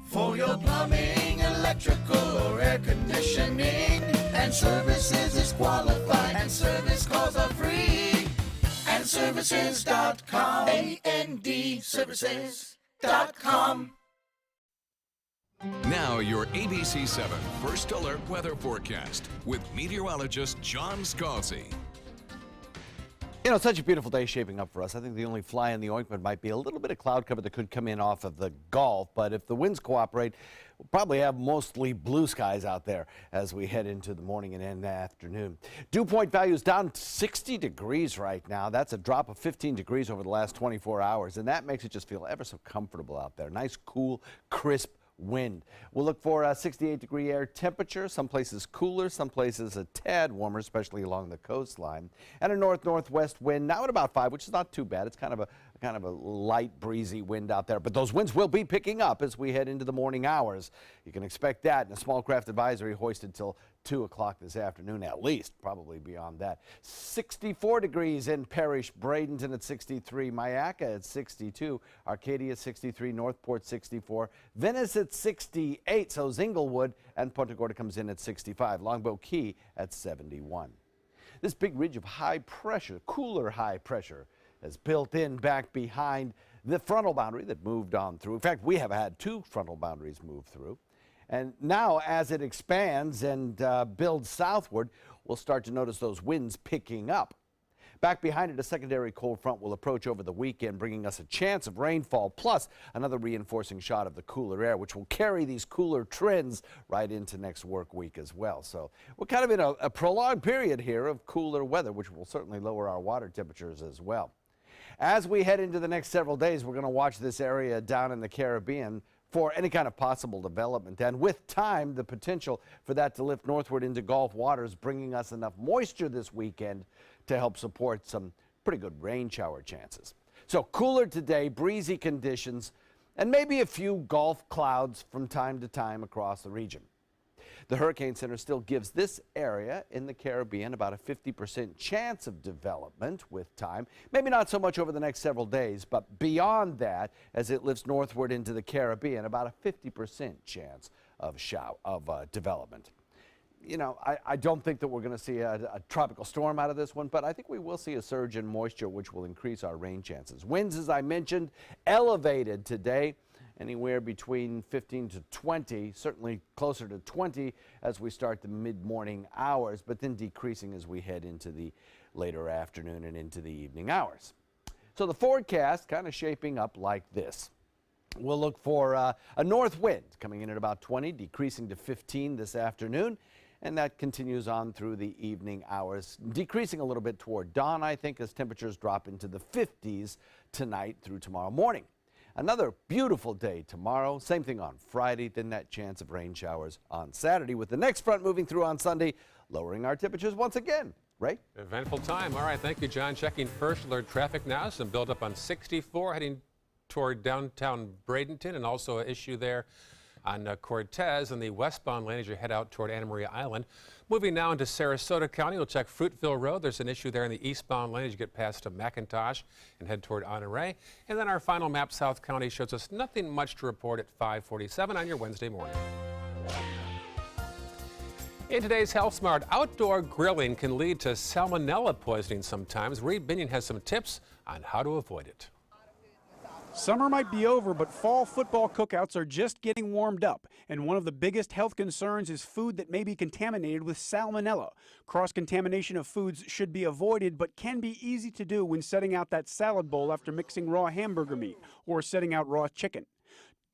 For your plumbing, electrical, or air conditioning, and services is qualified, and service calls are free. And services.com, A-N-D, services.com. Now your ABC 7 First Alert Weather Forecast with meteorologist John Scalzi. You know, such a beautiful day shaping up for us. I think the only fly in the ointment might be a little bit of cloud cover that could come in off of the Gulf, but if the winds cooperate, we'll probably have mostly blue skies out there as we head into the morning and end afternoon. Dew point values down 60 degrees right now. That's a drop of 15 degrees over the last 24 hours, and that makes it just feel ever so comfortable out there. Nice, cool, crisp wind. We'll look for a 68-degree air temperature, some places cooler, some places a tad warmer, especially along the coastline. And a north-northwest wind now at about 5, which is not too bad. It's kind of kind of a light breezy wind out there, but those winds will be picking up as we head into the morning hours. You can expect that, and a small craft advisory hoisted till 2 o'clock this afternoon at least, probably beyond that. 64 degrees in Parrish, Bradenton at 63, Myakka at 62, Arcadia 63, Northport 64, Venice at 68, so Zinglewood and Punta Gorda comes in at 65, Longboat Key at 71. This big ridge of high pressure, cooler high pressure, is built in back behind the frontal boundary that moved on through. In fact, we have had 2 frontal boundaries move through. And now as it expands and builds southward, we'll start to notice those winds picking up. Back behind it, a secondary cold front will approach over the weekend, bringing us a chance of rainfall, plus another reinforcing shot of the cooler air, which will carry these cooler trends right into next work week as well. So we're kind of in a prolonged period here of cooler weather, which will certainly lower our water temperatures as well. As we head into the next several days, we're going to watch this area down in the Caribbean for any kind of possible development. And with time, the potential for that to lift northward into Gulf waters, bringing us enough moisture this weekend to help support some pretty good rain shower chances. So cooler today, breezy conditions, and maybe a few Gulf clouds from time to time across the region. The Hurricane Center still gives this area in the Caribbean about a 50% chance of development with time. Maybe not so much over the next several days, but beyond that, as it lifts northward into the Caribbean, about a 50% chance of development. You know, I don't think that we're going to see a tropical storm out of this one, but I think we will see a surge in moisture, which will increase our rain chances. Winds, as I mentioned, elevated today, anywhere between 15 to 20, certainly closer to 20 as we start the mid-morning hours, but then decreasing as we head into the later afternoon and into the evening hours. So the forecast kind of shaping up like this. We'll look for a north wind coming in at about 20, decreasing to 15 this afternoon, and that continues on through the evening hours, decreasing a little bit toward dawn, I think, as temperatures drop into the 50s tonight through tomorrow morning. Another beautiful day tomorrow, same thing on Friday, then that chance of rain showers on Saturday, with the next front moving through on Sunday, lowering our temperatures once again. Ray? Eventful time. All right, thank you, John. Checking first alert traffic now. Some buildup on 64 heading toward downtown Bradenton, and also an issue there on Cortez in the westbound lane as you head out toward Anna Maria Island. Moving now into Sarasota County, we'll check Fruitville Road. There's an issue there in the eastbound lane as you get past McIntosh and head toward Honore. And then our final map, South County, shows us nothing much to report at 5:47 on your Wednesday morning. In today's Health Smart, outdoor grilling can lead to salmonella poisoning sometimes. Reed Binion has some tips on how to avoid it. Summer might be over, but fall football cookouts are just getting warmed up. And one of the biggest health concerns is food that may be contaminated with salmonella. Cross-contamination of foods should be avoided, but can be easy to do when setting out that salad bowl after mixing raw hamburger meat or setting out raw chicken.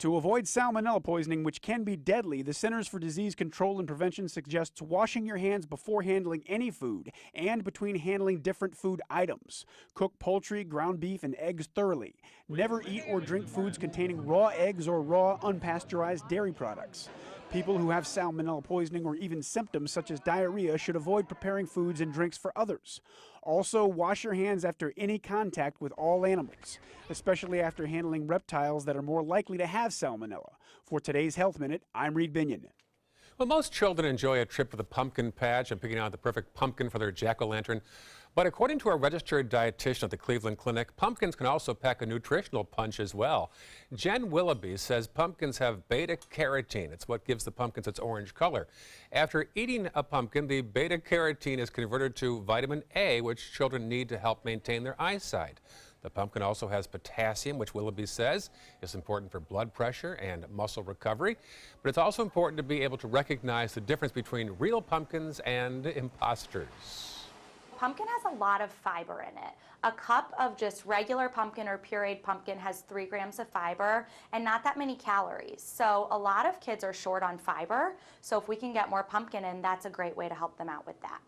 To avoid salmonella poisoning, which can be deadly, the Centers for Disease Control and Prevention suggests washing your hands before handling any food and between handling different food items. Cook poultry, ground beef, and eggs thoroughly. Never eat or drink foods containing raw eggs or raw unpasteurized dairy products. People who have salmonella poisoning or even symptoms such as diarrhea should avoid preparing foods and drinks for others. Also, wash your hands after any contact with all animals, especially after handling reptiles that are more likely to have salmonella. For today's Health Minute, I'm Reed Binion. Well, most children enjoy a trip to the pumpkin patch and picking out the perfect pumpkin for their jack-o'-lantern. But according to a registered dietitian at the Cleveland Clinic, pumpkins can also pack a nutritional punch as well. Jen Willoughby says pumpkins have beta-carotene. It's what gives the pumpkins its orange color. After eating a pumpkin, the beta-carotene is converted to vitamin A, which children need to help maintain their eyesight. The pumpkin also has potassium, which Willoughby says is important for blood pressure and muscle recovery. But it's also important to be able to recognize the difference between real pumpkins and imposters. Pumpkin has a lot of fiber in it. A cup of just regular pumpkin or pureed pumpkin has 3 grams of fiber and not that many calories. So a lot of kids are short on fiber. So if we can get more pumpkin in, that's a great way to help them out with that.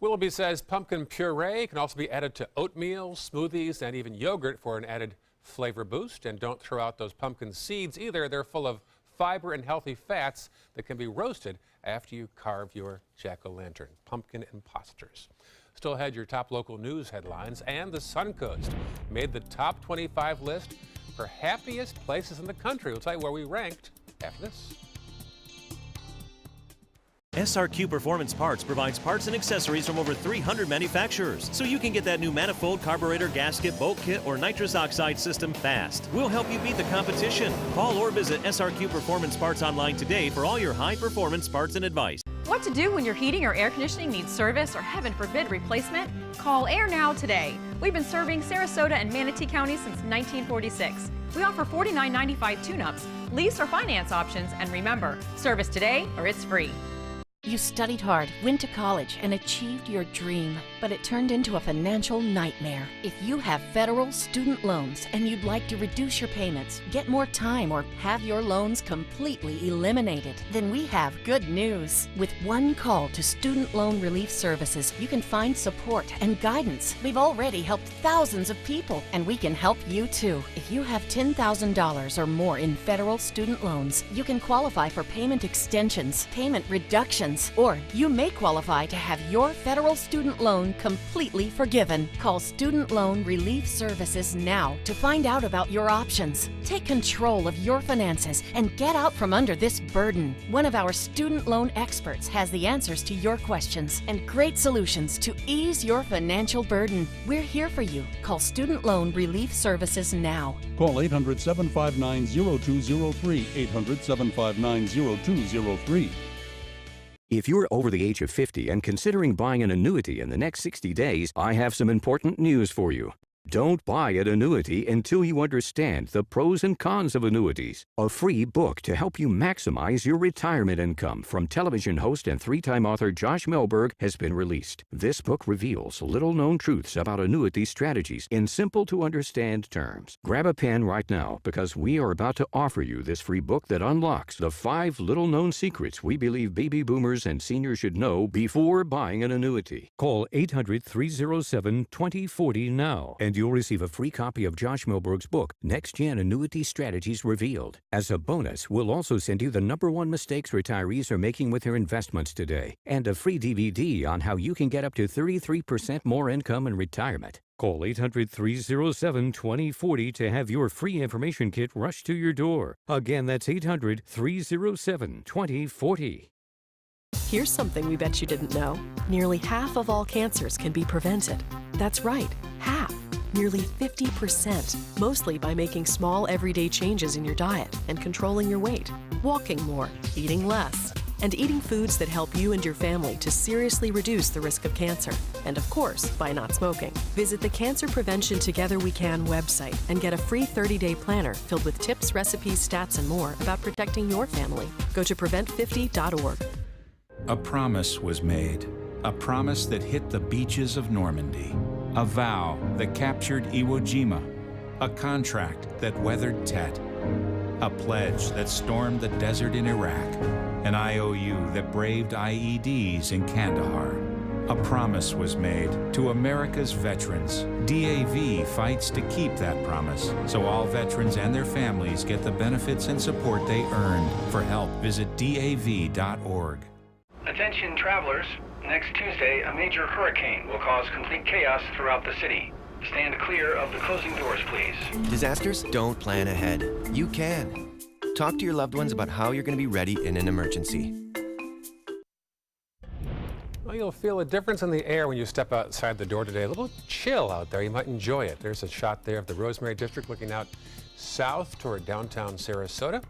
Willoughby says pumpkin puree can also be added to oatmeal, smoothies, and even yogurt for an added flavor boost. And don't throw out those pumpkin seeds either. They're full of fiber and healthy fats that can be roasted after you carve your jack-o'-lantern. Pumpkin imposters. Still ahead, your top local news headlines, and the Suncoast made the top 25 list for happiest places in the country. We'll tell you where we ranked after this. SRQ Performance Parts provides parts and accessories from over 300 manufacturers, so you can get that new manifold, carburetor, gasket, bolt kit, or nitrous oxide system fast. We'll help you beat the competition. Call or visit SRQ Performance Parts online today for all your high-performance parts and advice. What to do when your heating or air conditioning needs service or, heaven forbid, replacement? Call Air Now today. We've been serving Sarasota and Manatee County since 1946. We offer $49.95 tune-ups, lease or finance options, and remember, service today or it's free. You studied hard, went to college, and achieved your dream, but it turned into a financial nightmare. If you have federal student loans and you'd like to reduce your payments, get more time, or have your loans completely eliminated, then we have good news. With one call to Student Loan Relief Services, you can find support and guidance. We've already helped thousands of people, and we can help you too. If you have $10,000 or more in federal student loans, you can qualify for payment extensions, payment reductions, or you may qualify to have your federal student loan completely forgiven. Call Student Loan Relief Services now to find out about your options. Take control of your finances and get out from under this burden. One of our student loan experts has the answers to your questions and great solutions to ease your financial burden. We're here for you. Call Student Loan Relief Services now. Call 800-759-0203, 800-759-0203. If you're over the age of 50 and considering buying an annuity in the next 60 days, I have some important news for you. Don't buy an annuity until you understand the pros and cons of annuities. A free book to help you maximize your retirement income from television host and three-time author Josh Melberg has been released. This book reveals little-known truths about annuity strategies in simple-to-understand terms. Grab a pen right now because we are about to offer you this free book that unlocks the 5 little-known secrets we believe baby boomers and seniors should know before buying an annuity. Call 800-307-2040 now and you'll receive a free copy of Josh Melberg's book, Next Gen Annuity Strategies Revealed. As a bonus, we'll also send you the #1 mistakes retirees are making with their investments today, and a free DVD on how you can get up to 33% more income in retirement. Call 800-307-2040 to have your free information kit rushed to your door. Again, that's 800-307-2040. Here's something we bet you didn't know. Nearly half of all cancers can be prevented. That's right, half. Nearly 50%, mostly by making small everyday changes in your diet and controlling your weight, walking more, eating less, and eating foods that help you and your family to seriously reduce the risk of cancer. And of course, by not smoking. Visit the Cancer Prevention Together We Can website and get a free 30-day planner filled with tips, recipes, stats, and more about protecting your family. Go to prevent50.org. A promise was made. A promise that hit the beaches of Normandy. A vow that captured Iwo Jima. A contract that weathered Tet. A pledge that stormed the desert in Iraq. An IOU that braved IEDs in Kandahar. A promise was made to America's veterans. DAV fights to keep that promise, so all veterans and their families get the benefits and support they earned. For help, visit DAV.org. Attention travelers, next Tuesday a major hurricane will cause complete chaos throughout the city. Stand clear of the closing doors, please. Disasters don't plan ahead. You can. Talk to your loved ones about how you're going to be ready in an emergency. Well, you'll feel a difference in the air when you step outside the door today. A little chill out there. You might enjoy it. There's a shot there of the Rosemary District looking out south toward downtown Sarasota.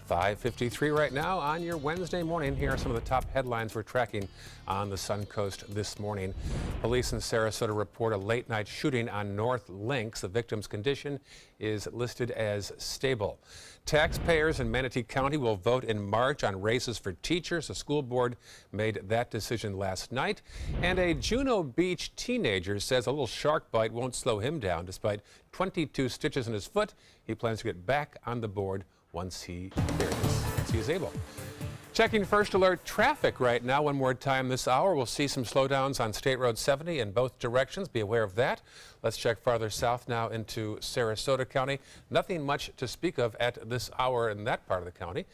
5:53 right now on your Wednesday morning. Here are some of the top headlines we're tracking on the Suncoast this morning. Police in Sarasota report a late-night shooting on North Links. The victim's condition is listed as stable. Taxpayers in Manatee County will vote in March on raises for teachers. The school board made that decision last night. And a Juneau Beach teenager says a little shark bite won't slow him down. Despite 22 stitches in his foot, he plans to get back on the board once he is able. Checking First Alert traffic right now. One more time this hour. We'll see some slowdowns on State Road 70 in both directions. Be aware of that. Let's check farther south now into Sarasota County. Nothing much to speak of at this hour in that part of the county.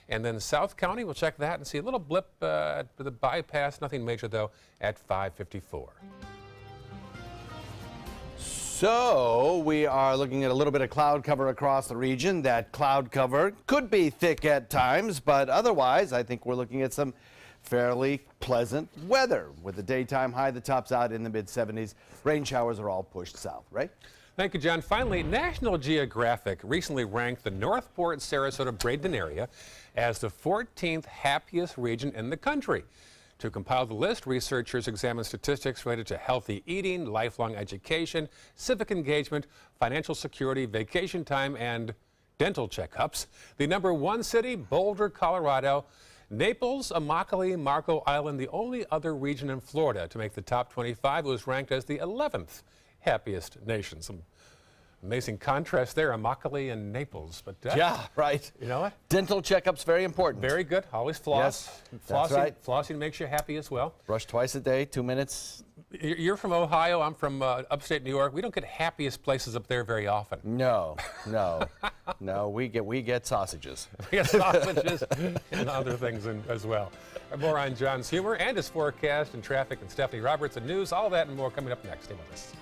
And then South County, we'll check that and see a little blip at the bypass. Nothing major, though, at 5:54. So we are looking at a little bit of cloud cover across the region. That cloud cover could be thick at times, but otherwise I think we're looking at some fairly pleasant weather with the daytime high that tops out in the mid-70s. Rain showers are all pushed south, right? Thank you, John. Finally, National Geographic recently ranked the Northport, Sarasota, Bradenton area as the 14th happiest region in the country. To compile the list, researchers examined statistics related to healthy eating, lifelong education, civic engagement, financial security, vacation time, and dental checkups. The #1 city, Boulder, Colorado. Naples, Immokalee, Marco Island, the only other region in Florida to make the top 25, was ranked as the 11th happiest nation. Some amazing contrast there, Immokalee and Naples. But yeah, right. You know what? Dental checkups, very important. Very good. Always floss. Yes, that's right. Flossing makes you happy as well. Brush twice a day, 2 minutes. You're from Ohio. I'm from upstate New York. We don't get happiest places up there very often. No, no, no. We get sausages. We get sausages and other things as well. More on John's humor and his forecast and traffic and Stephanie Roberts and news. All that and more coming up next. Stay with us.